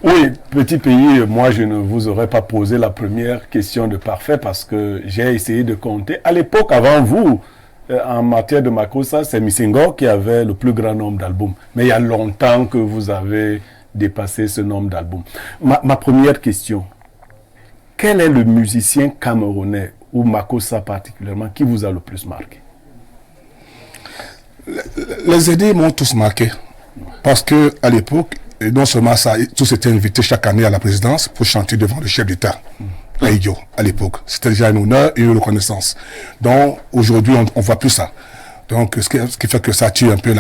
Oui, petit pays, moi je ne vous aurais pas posé la première question de parfait parce que j'ai essayé de compter. À l'époque, avant vous, en matière de Makossa, c'est Missingo qui avait le plus grand nombre d'albums. Mais il y a longtemps que vous avez dépassé ce nombre d'albums. Ma première question, quel est le musicien camerounais, ou Makossa particulièrement, qui vous a le plus marqué? Les aînés m'ont tous marqué. Parce que à l'époque, non seulement ça, tous étaient invités chaque année à la présidence pour chanter devant le chef d'État. À l'époque. C'était déjà un honneur et une reconnaissance. Donc, aujourd'hui, on ne voit plus ça. Donc, ce qui fait que ça tue un peu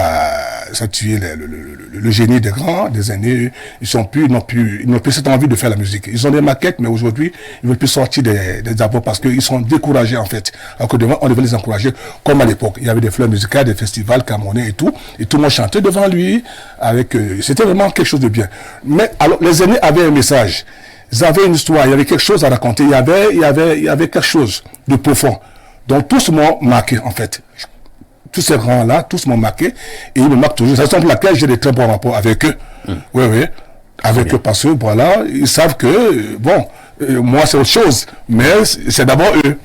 le génie des grands, des aînés. Ils n'ont plus cette envie de faire la musique. Ils ont des maquettes, mais aujourd'hui, ils ne veulent plus sortir des albums parce qu'ils sont découragés, en fait. Alors que devant, on devait les encourager, comme à l'époque. Il y avait des fleurs musicales, des festivals camerounais et tout le monde chantait devant lui avec, c'était vraiment quelque chose de bien. Mais, alors, les aînés avaient un message. Ils avaient une histoire, il y avait quelque chose à raconter, il y avait quelque chose de profond. Donc, tous m'ont marqué, en fait. Tous ces grands-là, tous m'ont marqué, et ils me marquent toujours. C'est la raison pour laquelle j'ai des très bons rapports avec eux. Oui, avec eux, parce que, voilà, ils savent que, bon, moi, c'est autre chose, mais c'est d'abord eux.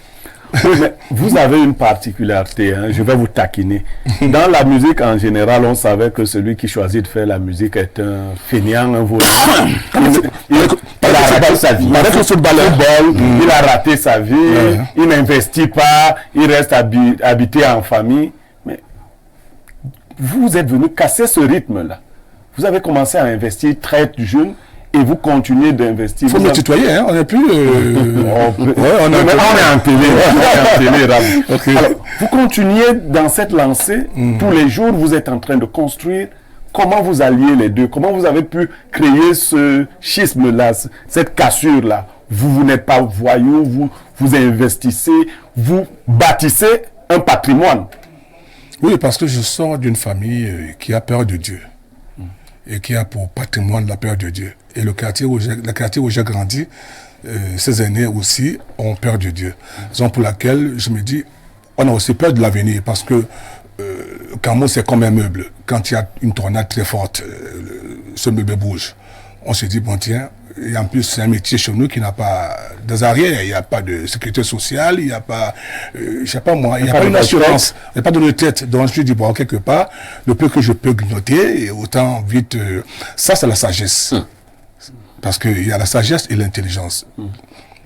Oui, mais vous avez une particularité, hein, je vais vous taquiner. Dans la musique en général, on savait que celui qui choisit de faire la musique est un fainéant, un voleur. Il a raté sa vie. Il a raté sa vie, il n'investit pas, il reste habité en famille. Mais vous êtes venu casser ce rythme-là. Vous avez commencé à investir très jeune. Et vous continuez d'investir. Il faut me tutoyer, hein? On n'est plus... on est en télé. Okay. Alors, vous continuez dans cette lancée. Tous les jours, vous êtes en train de construire. Comment vous alliez les deux? Comment vous avez pu créer ce schisme-là, cette cassure-là? Vous n'êtes pas voyou, vous investissez, vous bâtissez un patrimoine. Oui, parce que je sors d'une famille qui a peur de Dieu. Et qui a pour patrimoine la peur de Dieu. Et le quartier où j'ai grandi, ces aînés aussi ont peur de Dieu. Raison pour laquelle je me dis, on a aussi peur de l'avenir, parce que Cameroun, c'est comme un meuble. Quand il y a une tornade très forte, ce meuble bouge. On se dit, bon tiens, et en plus c'est un métier chez nous qui n'a pas des arrières, il n'y a pas de sécurité sociale, il n'y a pas, je sais pas moi, il n'y a pas une assurance, il n'y a pas de retraite. Donc je me dis, bon, quelque part, le peu que je peux grignoter, et autant vite, ça c'est la sagesse. Parce qu'il y a la sagesse et l'intelligence.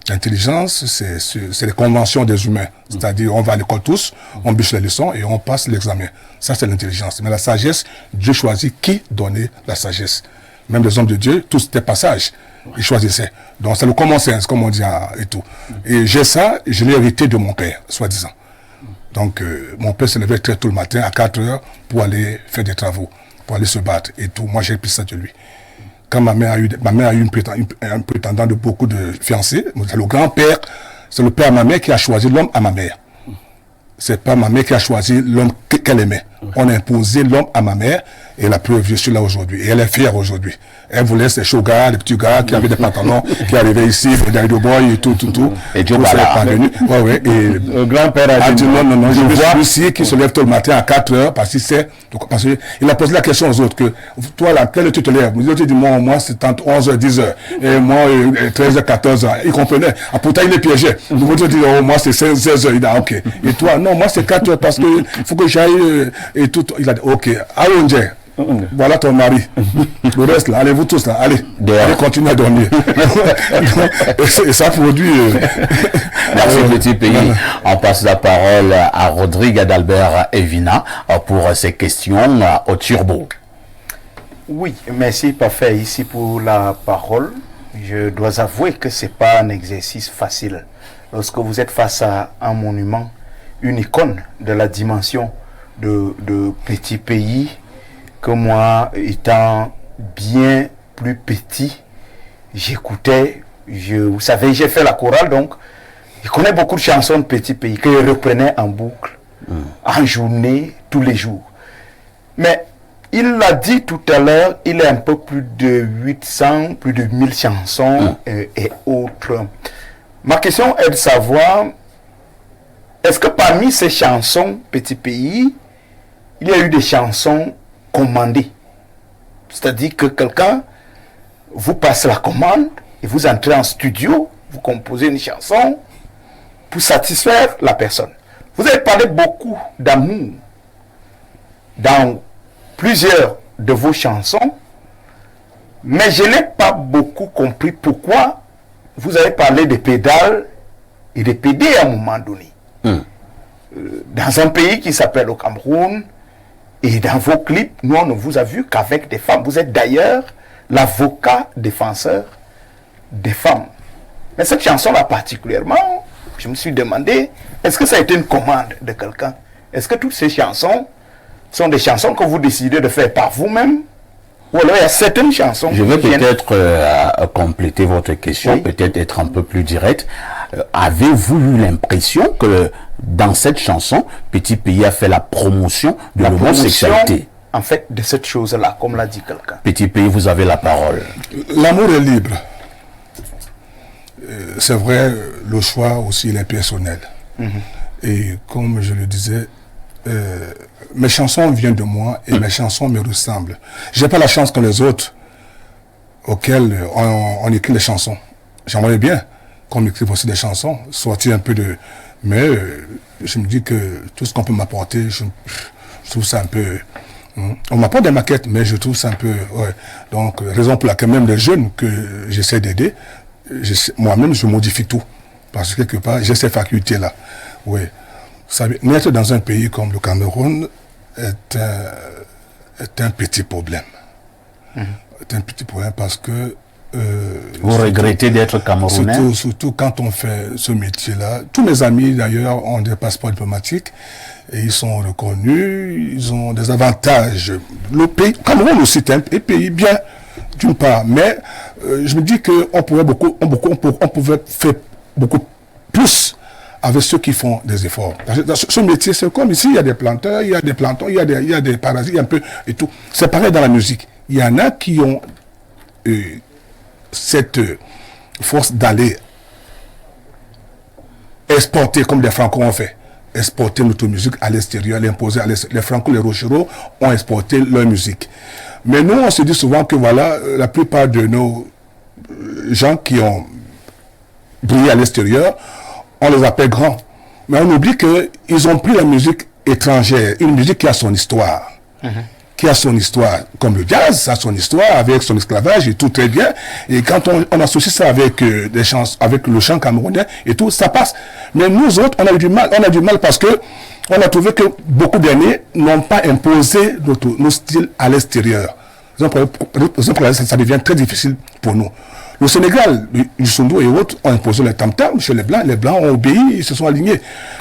L'intelligence, c'est les conventions des humains. C'est-à-dire, on va à l'école tous, on bûche les leçons et on passe l'examen. Ça, c'est l'intelligence. Mais la sagesse, Dieu choisit qui donnait la sagesse. Même les hommes de Dieu, tous des passages, ils choisissaient. Donc, c'est le common sense, comme on dit, et tout. Et j'ai ça, je l'ai hérité de mon père, soi-disant. Donc, mon père se levait très tôt le matin, à 4 heures, pour aller faire des travaux, pour aller se battre et tout. Moi, j'ai pris ça de lui. Quand ma mère a eu un prétendant de beaucoup de fiancés, c'est le grand-père, c'est le père à ma mère qui a choisi l'homme à ma mère. C'est pas ma mère qui a choisi l'homme qu'elle aimait. On a imposé l'homme à ma mère, et la preuve, je suis là aujourd'hui. Et elle est fière aujourd'hui. Elle voulait ces chauds gars, les petits gars qui avaient des pantalons, qui arrivaient ici, des boy et tout. Et Dieu voilà. Et le grand-père a dit non, je vois Lucie qui se lève tôt le matin à 4 heures, parce qu'il a posé la question aux autres, que toi là, quelle heure tu te lèves? Les autres disent, moi c'est entre 11h, 10h. Et moi, 13h, 14h. Il comprenait. Ah, pourtant, il est piégé. Les autres disent, moi c'est 16h. Il a ok. Et toi, non, moi c'est 4h parce que il faut que j'aille et tout. Il a dit, ok. Allons, voilà ton mari. Le reste là, allez vous tous là, allez continuez à dormir. Et ça produit. Merci petit pays. On passe la parole à Rodrigue Adalbert Evina pour ses questions au turbo. Oui, merci parfait ici pour la parole. Je dois avouer que c'est pas un exercice facile. Lorsque vous êtes face à un monument, une icône de la dimension de petit pays, que moi, étant bien plus petit, j'écoutais, vous savez, j'ai fait la chorale, donc je connais beaucoup de chansons de petit pays que je reprenais en boucle, en journée, tous les jours. Mais il l'a dit tout à l'heure, il est un peu plus de 800, plus de 1000 chansons et autres. Ma question est de savoir, est-ce que parmi ces chansons petit pays, il y a eu des chansons commandées? C'est-à-dire que quelqu'un vous passez la commande et vous entrez en studio, vous composez une chanson pour satisfaire la personne. Vous avez parlé beaucoup d'amour dans plusieurs de vos chansons, mais je n'ai pas beaucoup compris pourquoi vous avez parlé des pédales et des PD à un moment donné. Dans un pays qui s'appelle le Cameroun, et dans vos clips, nous on ne vous a vu qu'avec des femmes. Vous êtes d'ailleurs l'avocat défenseur des femmes. Mais cette chanson-là particulièrement, je me suis demandé, est-ce que ça a été une commande de quelqu'un? Est-ce que toutes ces chansons sont des chansons que vous décidez de faire par vous-même? Ou alors il y a certaines chansons... Je vais peut-être compléter votre question, oui. Peut-être être un peu plus direct. Avez-vous eu l'impression que dans cette chanson, Petit Pays a fait la promotion de l'homosexualité? En fait, de cette chose-là, comme l'a dit quelqu'un. Petit Pays, vous avez la parole. L'amour est libre. C'est vrai, le choix aussi il est personnel. Et comme je le disais, mes chansons viennent de moi et mes chansons me ressemblent. J'ai pas la chance que les autres auxquels on écrit les chansons. J'aimerais bien qu'on m'écrive aussi des chansons, sortir un peu de... Mais je me dis que tout ce qu'on peut m'apporter, je trouve ça un peu... On m'apporte des maquettes, mais je trouve ça un peu... Ouais. Donc, raison pour laquelle même les jeunes que j'essaie d'aider, moi-même, je modifie tout. Parce que quelque part, j'ai ces facultés-là. Oui. Vous savez, naître dans un pays comme le Cameroun est un petit problème. C'est un petit problème parce que... vous regrettez d'être Camerounais? Surtout quand on fait ce métier-là. Tous mes amis, d'ailleurs, ont des passeports diplomatiques et ils sont reconnus, ils ont des avantages. Le pays, Cameroun aussi, c'est un pays bien, d'une part, mais je me dis qu'on pouvait on pouvait faire beaucoup plus avec ceux qui font des efforts. Dans ce métier, c'est comme ici, il y a des planteurs, il y a des plantons, il y a des parasites, il y a un peu et tout. C'est pareil dans la musique. Il y en a qui ont cette force d'aller exporter, comme les Franco ont fait, exporter notre musique à l'extérieur, l'imposer à l'extérieur. Les Franco, les Rochereaux ont exporté leur musique. Mais nous, on se dit souvent que voilà, la plupart de nos gens qui ont brillé à l'extérieur, on les appelle grands. Mais on oublie qu'ils ont pris la musique étrangère, une musique qui a son histoire. Qui a son histoire, comme le jazz, ça a son histoire, avec son esclavage et tout très bien. Et quand on associe ça avec des chansons, avec le chant camerounais et tout, ça passe. Mais nous autres, on a du mal parce que on a trouvé que beaucoup d'années n'ont pas imposé nos styles à l'extérieur. Ça devient très difficile pour nous. Le Sénégal, le Soundou et autres ont imposé les tam-tams chez les Blancs ont obéi, ils se sont alignés.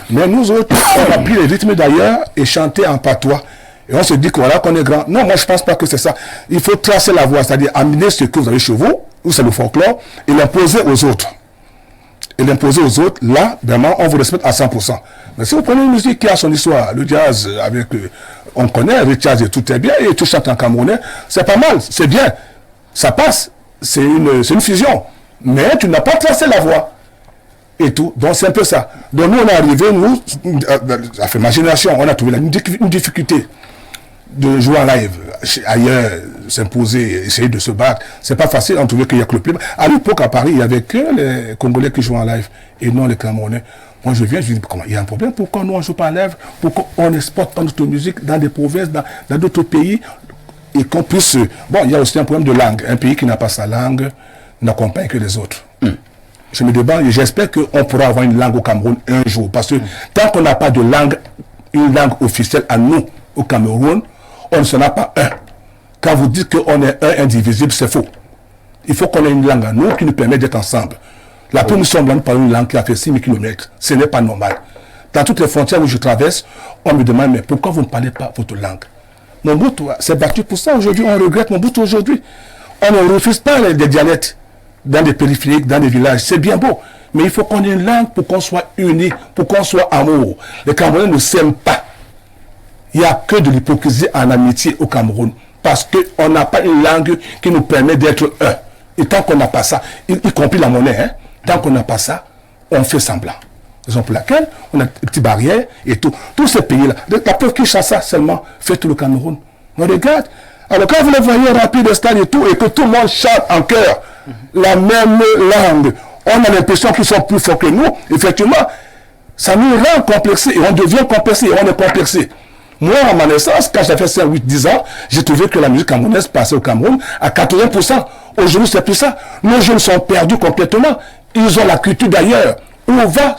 Mais nous autres, on a pris les rythmes d'ailleurs et chanté en patois. Et on se dit que voilà qu'on est grand. Non, moi je pense pas que c'est ça. Il faut tracer la voie, c'est-à-dire amener ce que vous avez chez vous, ou c'est le folklore, et l'imposer aux autres. Et l'imposer aux autres, là, vraiment, on vous respecte à 100%. Mais si vous prenez une musique qui a son histoire, le jazz, avec, on connaît, le jazz et tout est bien, et tout chante en camerounais, c'est pas mal, c'est bien. Ça passe, c'est une fusion. Mais tu n'as pas tracé la voie. Et tout, donc c'est un peu ça. Donc nous, on est arrivé, nous, à fait ma génération, on a trouvé une difficulté de jouer en live, ailleurs, s'imposer, essayer de se battre. C'est pas facile, on trouvait qu'il y a que le problème. À l'époque, à Paris, il y avait que les Congolais qui jouaient en live et non les Camerounais. Moi, je viens, je dis, comment il y a un problème, pourquoi nous on joue pas en live, pourquoi on exporte pas notre musique dans des provinces, dans d'autres pays, et qu'on puisse... Bon, il y a aussi un problème de langue. Un pays qui n'a pas sa langue n'accompagne que les autres. Je me demande et j'espère qu'on pourra avoir une langue au Cameroun un jour. Parce que tant qu'on n'a pas de langue, une langue officielle à nous, au Cameroun, on ne sera pas un. Quand vous dites qu'on est un indivisible, c'est faux. Il faut qu'on ait une langue à nous qui nous permet d'être ensemble. La première nous par une langue qui a fait 6 000 km. Ce n'est pas normal. Dans toutes les frontières où je traverse, on me demande, mais pourquoi vous ne parlez pas votre langue? Mobutu s'est battu pour ça aujourd'hui. On regrette Mobutu aujourd'hui. On ne refuse pas les dialectes dans des périphériques, dans des villages. C'est bien beau. Mais il faut qu'on ait une langue pour qu'on soit unis, pour qu'on soit amour. Les Camerounais ne s'aiment pas. Il n'y a que de l'hypocrisie en amitié au Cameroun. Parce qu'on n'a pas une langue qui nous permet d'être un. Et tant qu'on n'a pas ça, y compris la monnaie, hein, tant qu'on n'a pas ça, on fait semblant. Raison pour laquelle on a des petites barrières et tout. Tous ces pays-là. La preuve qui chasse ça seulement fait tout le Cameroun. On regarde, Alors quand vous le voyez remplir de stade et tout, et que tout le monde chante en chœur la même langue, on a l'impression qu'ils sont plus forts que nous. Effectivement, ça nous rend complexés et on devient complexés et on est complexés. Moi, à ma naissance, quand j'avais 5, 8, 10 ans, j'ai trouvé que la musique camerounaise passait au Cameroun à 80%. Aujourd'hui, c'est plus ça. Nos jeunes sont perdus complètement. Ils ont la culture d'ailleurs. Où va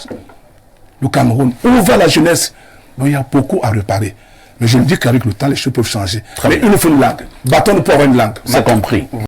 le Cameroun? Où va la jeunesse? Donc, il y a beaucoup à réparer. Mais je me dis qu'avec le temps, les choses peuvent changer. Mais il nous faut une langue. Battons-nous pour avoir une langue. C'est compris.